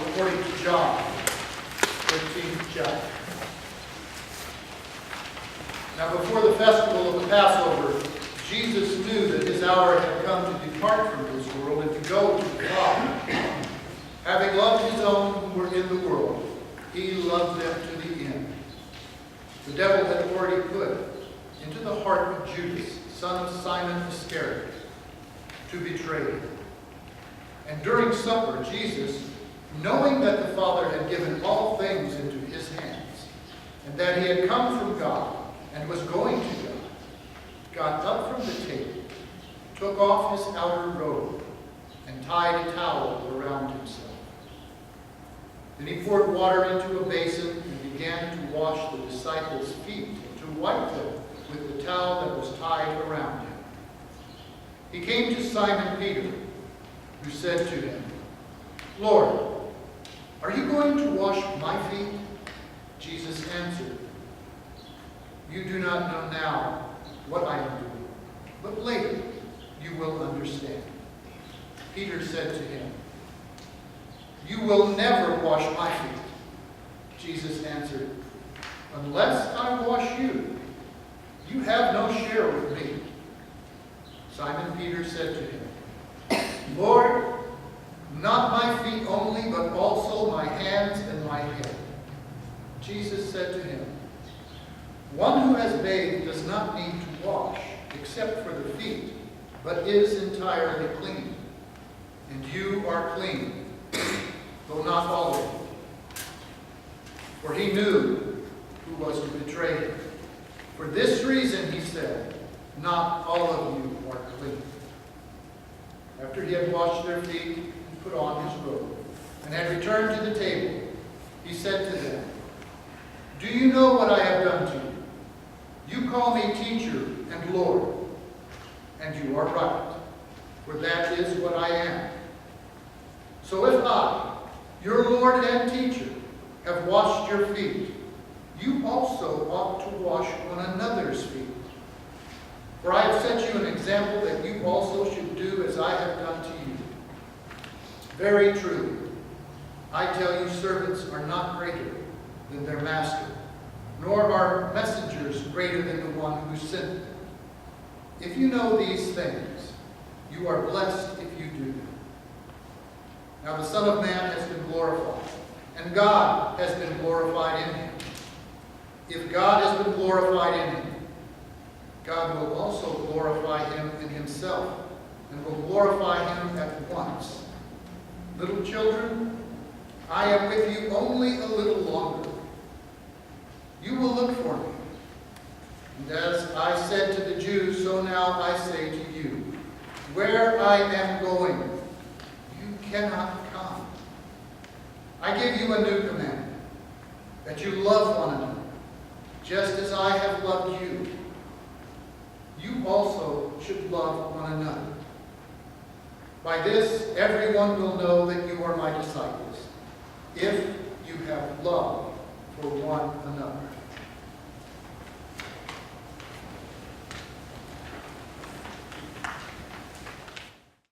according to John, 13th chapter. Now before the festival of the Passover, Jesus knew that his hour had come to depart from this world and to go to the Father. Having loved his own who were in the world, he loved them to the end. The devil had already put into the heart of Judas, son of Simon Iscariot, to betray him. And during supper, Jesus, knowing that the Father had given all things into his hands, and that he had come from God and was going to God, got up from the table, took off his outer robe, and tied a towel around himself. Then he poured water into a basin and began to wash the disciples' feet and to wipe them with the towel that was tied around him. He came to Simon Peter, who said to him, "Lord, are you going to wash my feet?" Jesus answered, "You do not know now what I am doing, but later you will understand." Peter said to him, "You will never wash my feet." Jesus answered, "Unless I wash you, you have no share with me." Simon Peter said to him, "Lord, not my feet only, but also my hands and my head." Jesus said to him, "One who has bathed does not need to wash, except for the feet, but is entirely clean. And you are clean, though not all of you." For he knew who was to betray him. For this reason he said, "Not all of you are clean." After he had washed their feet and put on his robe, and had returned to the table, he said to them, "Do you know what I have done to you? You call me teacher and Lord, and you are right, for that is what I am. So if I, your Lord and teacher, have washed your feet, you also ought to wash one another's feet. For I have set you an example that you also should do as I have done to you. Very truly, I tell you, servants are not greater than their master, nor are messengers greater than the one who sent them. If you know these things, you are blessed if you do them. Now the Son of Man has been glorified, and God has been glorified in him. If God has been glorified in him, God will also glorify him in himself, and will glorify him at once. Little children, I am with you only a little longer. You will look for me. And as I said to the Jews, so now I say to you, where I am going, you cannot come. I give you a new commandment, that you love one another, just as I have loved you. You also should love one another. By this, everyone will know that you are my disciples, if you have love for one another.